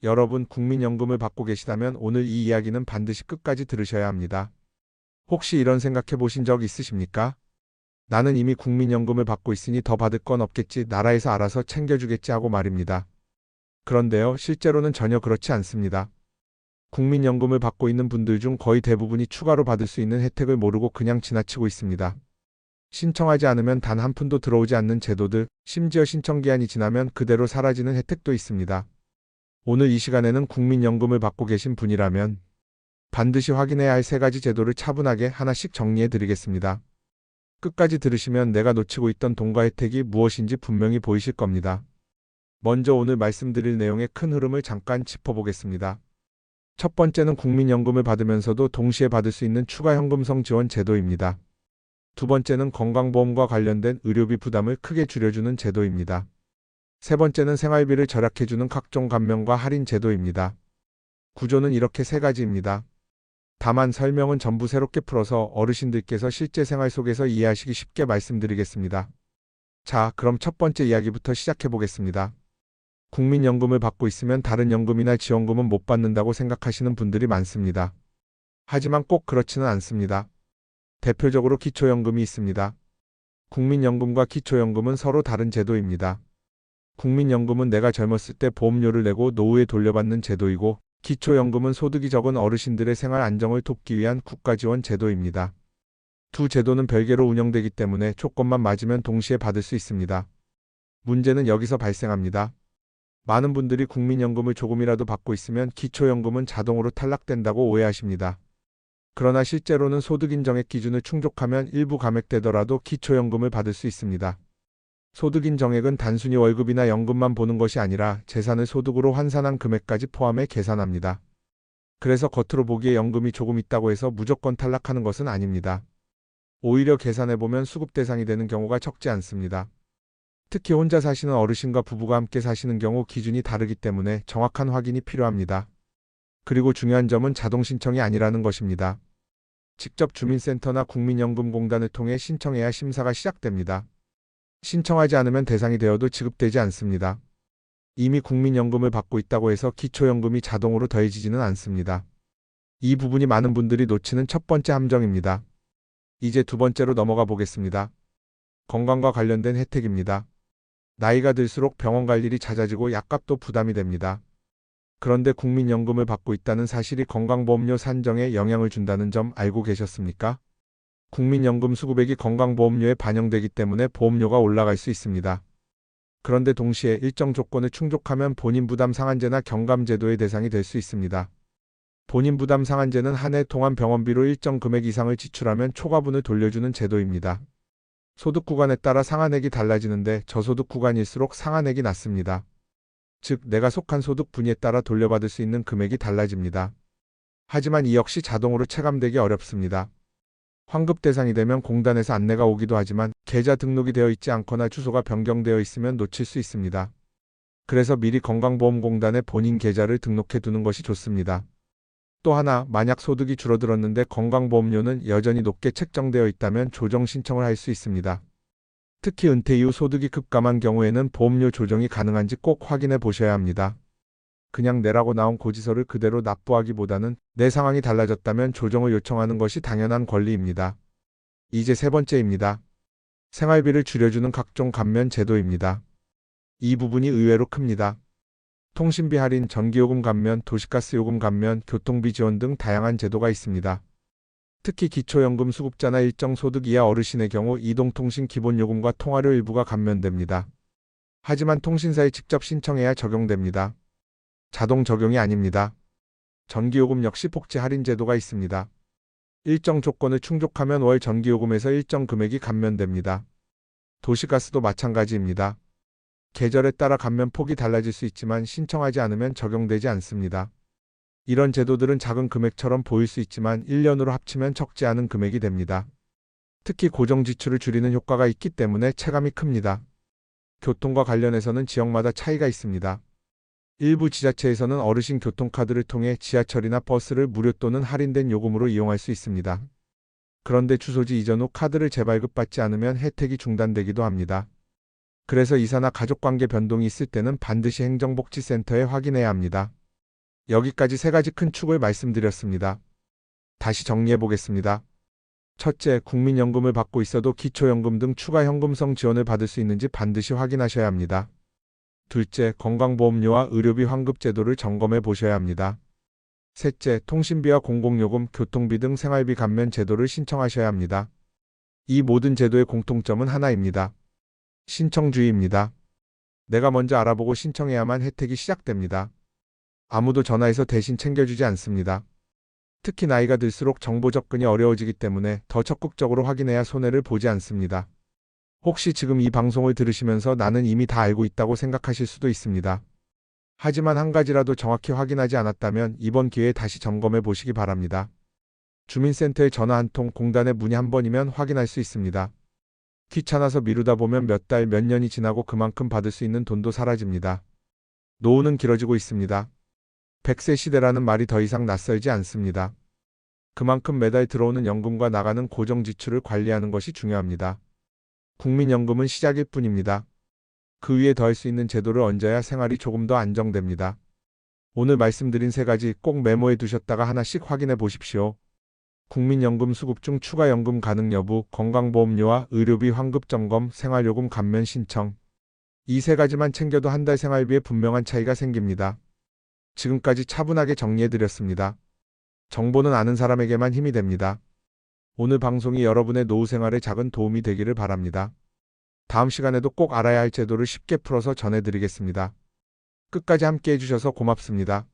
여러분, 국민연금을 받고 계시다면 오늘 이 이야기는 반드시 끝까지 들으셔야 합니다. 혹시 이런 생각해 보신 적 있으십니까? 나는 이미 국민연금을 받고 있으니 더 받을 건 없겠지, 나라에서 알아서 챙겨주겠지 하고 말입니다. 그런데요, 실제로는 전혀 그렇지 않습니다. 국민연금을 받고 있는 분들 중 거의 대부분이 추가로 받을 수 있는 혜택을 모르고 그냥 지나치고 있습니다. 신청하지 않으면 단 한 푼도 들어오지 않는 제도들, 심지어 신청기한이 지나면 그대로 사라지는 혜택도 있습니다. 오늘 이 시간에는 국민연금을 받고 계신 분이라면 반드시 확인해야 할 세 가지 제도를 차분하게 하나씩 정리해 드리겠습니다. 끝까지 들으시면 내가 놓치고 있던 돈과 혜택이 무엇인지 분명히 보이실 겁니다. 먼저 오늘 말씀드릴 내용의 큰 흐름을 잠깐 짚어보겠습니다. 첫 번째는 국민연금을 받으면서도 동시에 받을 수 있는 추가 현금성 지원 제도입니다. 두 번째는 건강보험과 관련된 의료비 부담을 크게 줄여주는 제도입니다. 세 번째는 생활비를 절약해주는 각종 감면과 할인 제도입니다. 구조는 이렇게 세 가지입니다. 다만 설명은 전부 새롭게 풀어서 어르신들께서 실제 생활 속에서 이해하시기 쉽게 말씀드리겠습니다. 자, 그럼 첫 번째 이야기부터 시작해 보겠습니다. 국민연금을 받고 있으면 다른 연금이나 지원금은 못 받는다고 생각하시는 분들이 많습니다. 하지만 꼭 그렇지는 않습니다. 대표적으로 기초연금이 있습니다. 국민연금과 기초연금은 서로 다른 제도입니다. 국민연금은 내가 젊었을 때 보험료를 내고 노후에 돌려받는 제도이고, 기초연금은 소득이 적은 어르신들의 생활 안정을 돕기 위한 국가지원 제도입니다. 두 제도는 별개로 운영되기 때문에 조건만 맞으면 동시에 받을 수 있습니다. 문제는 여기서 발생합니다. 많은 분들이 국민연금을 조금이라도 받고 있으면 기초연금은 자동으로 탈락된다고 오해하십니다. 그러나 실제로는 소득인정액 기준을 충족하면 일부 감액되더라도 기초연금을 받을 수 있습니다. 소득인정액은 단순히 월급이나 연금만 보는 것이 아니라 재산을 소득으로 환산한 금액까지 포함해 계산합니다. 그래서 겉으로 보기에 연금이 조금 있다고 해서 무조건 탈락하는 것은 아닙니다. 오히려 계산해보면 수급 대상이 되는 경우가 적지 않습니다. 특히 혼자 사시는 어르신과 부부가 함께 사시는 경우 기준이 다르기 때문에 정확한 확인이 필요합니다. 그리고 중요한 점은 자동 신청이 아니라는 것입니다. 직접 주민센터나 국민연금공단을 통해 신청해야 심사가 시작됩니다. 신청하지 않으면 대상이 되어도 지급되지 않습니다. 이미 국민연금을 받고 있다고 해서 기초연금이 자동으로 더해지지는 않습니다. 이 부분이 많은 분들이 놓치는 첫 번째 함정입니다. 이제 두 번째로 넘어가 보겠습니다. 건강과 관련된 혜택입니다. 나이가 들수록 병원 갈 일이 잦아지고 약값도 부담이 됩니다. 그런데 국민연금을 받고 있다는 사실이 건강보험료 산정에 영향을 준다는 점 알고 계셨습니까? 국민연금 수급액이 건강보험료에 반영되기 때문에 보험료가 올라갈 수 있습니다. 그런데 동시에 일정 조건을 충족하면 본인부담 상한제나 경감제도의 대상이 될 수 있습니다. 본인부담 상한제는 한 해 동안 병원비로 일정 금액 이상을 지출하면 초과분을 돌려주는 제도입니다. 소득 구간에 따라 상한액이 달라지는데 저소득 구간일수록 상한액이 낮습니다. 즉, 내가 속한 소득 분위에 따라 돌려받을 수 있는 금액이 달라집니다. 하지만 이 역시 자동으로 체감되기 어렵습니다. 환급 대상이 되면 공단에서 안내가 오기도 하지만 계좌 등록이 되어 있지 않거나 주소가 변경되어 있으면 놓칠 수 있습니다. 그래서 미리 건강보험공단에 본인 계좌를 등록해 두는 것이 좋습니다. 또 하나, 만약 소득이 줄어들었는데 건강보험료는 여전히 높게 책정되어 있다면 조정 신청을 할 수 있습니다. 특히 은퇴 이후 소득이 급감한 경우에는 보험료 조정이 가능한지 꼭 확인해 보셔야 합니다. 그냥 내라고 나온 고지서를 그대로 납부하기보다는 내 상황이 달라졌다면 조정을 요청하는 것이 당연한 권리입니다. 이제 세 번째입니다. 생활비를 줄여주는 각종 감면 제도입니다. 이 부분이 의외로 큽니다. 통신비 할인, 전기요금 감면, 도시가스 요금 감면, 교통비 지원 등 다양한 제도가 있습니다. 특히 기초연금 수급자나 일정 소득 이하 어르신의 경우 이동통신 기본요금과 통화료 일부가 감면됩니다. 하지만 통신사에 직접 신청해야 적용됩니다. 자동 적용이 아닙니다. 전기요금 역시 복지 할인 제도가 있습니다. 일정 조건을 충족하면 월 전기요금에서 일정 금액이 감면됩니다. 도시가스도 마찬가지입니다. 계절에 따라 감면 폭이 달라질 수 있지만 신청하지 않으면 적용되지 않습니다. 이런 제도들은 작은 금액처럼 보일 수 있지만 1년으로 합치면 적지 않은 금액이 됩니다. 특히 고정 지출을 줄이는 효과가 있기 때문에 체감이 큽니다. 교통과 관련해서는 지역마다 차이가 있습니다. 일부 지자체에서는 어르신 교통카드를 통해 지하철이나 버스를 무료 또는 할인된 요금으로 이용할 수 있습니다. 그런데 주소지 이전 후 카드를 재발급받지 않으면 혜택이 중단되기도 합니다. 그래서 이사나 가족관계 변동이 있을 때는 반드시 행정복지센터에 확인해야 합니다. 여기까지 세 가지 큰 축을 말씀드렸습니다. 다시 정리해 보겠습니다. 첫째, 국민연금을 받고 있어도 기초연금 등 추가 현금성 지원을 받을 수 있는지 반드시 확인하셔야 합니다. 둘째, 건강보험료와 의료비 환급 제도를 점검해 보셔야 합니다. 셋째, 통신비와 공공요금, 교통비 등 생활비 감면 제도를 신청하셔야 합니다. 이 모든 제도의 공통점은 하나입니다. 신청주의입니다. 내가 먼저 알아보고 신청해야만 혜택이 시작됩니다. 아무도 전화해서 대신 챙겨주지 않습니다. 특히 나이가 들수록 정보 접근이 어려워지기 때문에 더 적극적으로 확인해야 손해를 보지 않습니다. 혹시 지금 이 방송을 들으시면서 나는 이미 다 알고 있다고 생각하실 수도 있습니다. 하지만 한 가지라도 정확히 확인하지 않았다면 이번 기회에 다시 점검해 보시기 바랍니다. 주민센터에 전화 한 통, 공단에 문의 한 번이면 확인할 수 있습니다. 귀찮아서 미루다 보면 몇 달, 몇 년이 지나고 그만큼 받을 수 있는 돈도 사라집니다. 노후는 길어지고 있습니다. 100세 시대라는 말이 더 이상 낯설지 않습니다. 그만큼 매달 들어오는 연금과 나가는 고정 지출을 관리하는 것이 중요합니다. 국민연금은 시작일 뿐입니다. 그 위에 더할 수 있는 제도를 얹어야 생활이 조금 더 안정됩니다. 오늘 말씀드린 세 가지 꼭 메모해 두셨다가 하나씩 확인해 보십시오. 국민연금 수급 중 추가 연금 가능 여부, 건강보험료와 의료비 환급 점검, 생활요금 감면 신청. 이 세 가지만 챙겨도 한 달 생활비에 분명한 차이가 생깁니다. 지금까지 차분하게 정리해 드렸습니다. 정보는 아는 사람에게만 힘이 됩니다. 오늘 방송이 여러분의 노후 생활에 작은 도움이 되기를 바랍니다. 다음 시간에도 꼭 알아야 할 제도를 쉽게 풀어서 전해드리겠습니다. 끝까지 함께 해주셔서 고맙습니다.